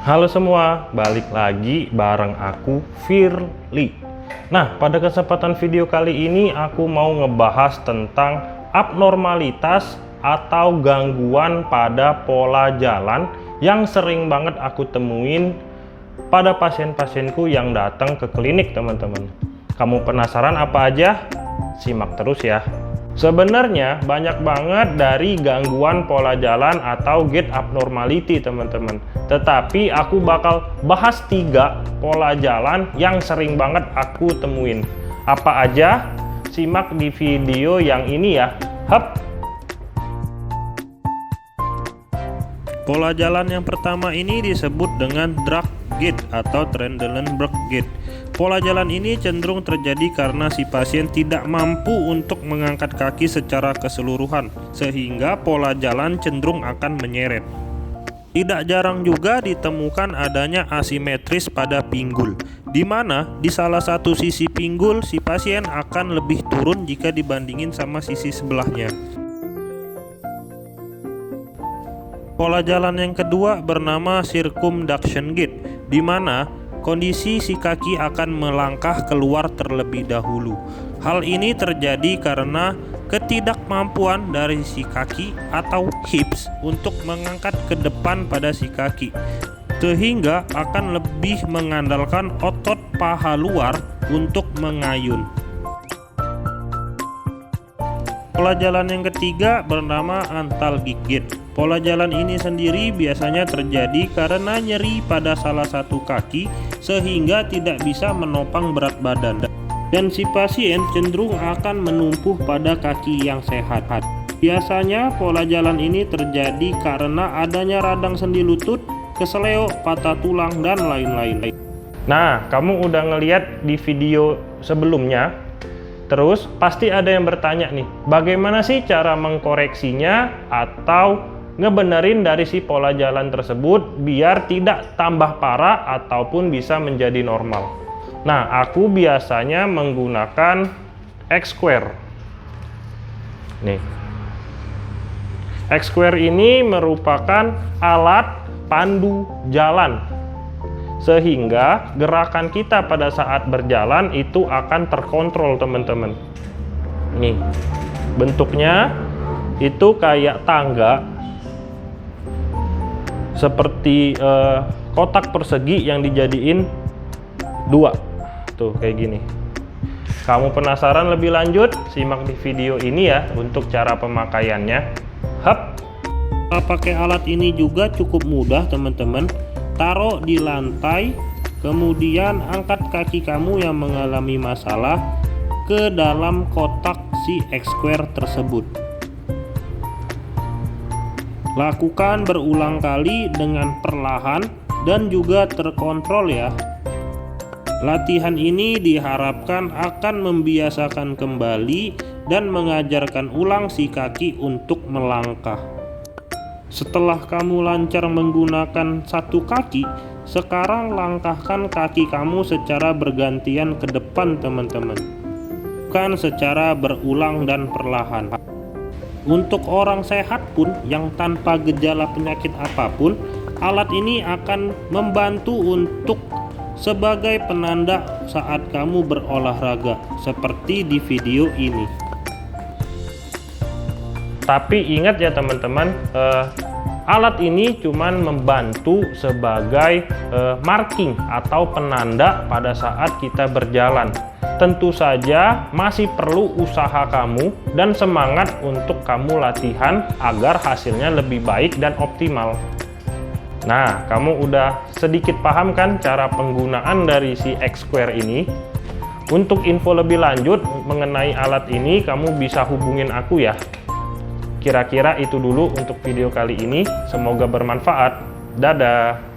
Halo semua, balik lagi bareng aku Firly. Nah, pada kesempatan video kali ini aku mau ngebahas tentang abnormalitas atau gangguan pada pola jalan yang sering banget aku temuin pada pasien-pasienku yang datang ke klinik, teman-teman. Kamu penasaran apa aja? Simak terus ya. Sebenarnya banyak banget dari gangguan pola jalan atau gait abnormality, teman-teman. Tetapi aku bakal bahas 3 pola jalan yang sering banget aku temuin. Apa aja? Simak di video yang ini ya. Hup. Pola jalan yang pertama ini disebut dengan drug gait atau Trendelenburg gait. Pola jalan ini cenderung terjadi karena si pasien tidak mampu untuk mengangkat kaki secara keseluruhan, sehingga pola jalan cenderung akan menyeret. Tidak jarang juga ditemukan adanya asimetris pada pinggul, di mana di salah satu sisi pinggul si pasien akan lebih turun jika dibandingin sama sisi sebelahnya. Pola jalan yang kedua bernama circumduction gait, di mana kondisi si kaki akan melangkah keluar terlebih dahulu. Hal ini terjadi karena ketidakmampuan dari si kaki atau hips untuk mengangkat ke depan pada si kaki, sehingga akan lebih mengandalkan otot paha luar untuk mengayun. Pola jalan yang ketiga bernama antalgic gait. Pola jalan ini sendiri biasanya terjadi karena nyeri pada salah satu kaki sehingga tidak bisa menopang berat badan, dan si pasien cenderung akan menumpuh pada kaki yang sehat. Biasanya pola jalan ini terjadi karena adanya radang sendi lutut, keseleo, patah tulang, dan lain-lain. Nah, kamu udah ngeliat di video sebelumnya. Terus pasti ada yang bertanya nih, bagaimana sih cara mengkoreksinya atau ngebenerin dari si pola jalan tersebut biar tidak tambah parah ataupun bisa menjadi normal. Nah, aku biasanya menggunakan X-Square. Nih, X-Square ini merupakan alat pandu jalan, sehingga gerakan kita pada saat berjalan itu akan terkontrol, teman-teman. Nih, bentuknya itu kayak tangga, seperti kotak persegi yang dijadiin 2 tuh kayak gini. Kamu penasaran lebih lanjut? Simak di video ini ya untuk cara pemakaiannya. Hup. Pakai alat ini juga cukup mudah, teman-teman. Taruh di lantai, kemudian angkat kaki kamu yang mengalami masalah ke dalam kotak si X-Square tersebut. Lakukan berulang kali dengan perlahan dan juga terkontrol ya. Latihan ini diharapkan akan membiasakan kembali dan mengajarkan ulang si kaki untuk melangkah. Setelah kamu lancar menggunakan satu kaki, sekarang langkahkan kaki kamu secara bergantian ke depan, teman-teman. Bukan secara berulang dan perlahan. Untuk orang sehat pun yang tanpa gejala penyakit apapun, alat ini akan membantu untuk sebagai penanda saat kamu berolahraga seperti di video ini. Tapi ingat ya teman-teman, alat ini cuman membantu sebagai marking atau penanda pada saat kita berjalan. Tentu saja masih perlu usaha kamu dan semangat untuk kamu latihan agar hasilnya lebih baik dan optimal. Nah, kamu udah sedikit paham kan cara penggunaan dari si X-Square ini? Untuk info lebih lanjut mengenai alat ini, kamu bisa hubungin aku ya. Kira-kira itu dulu untuk video kali ini. Semoga bermanfaat. Dadah.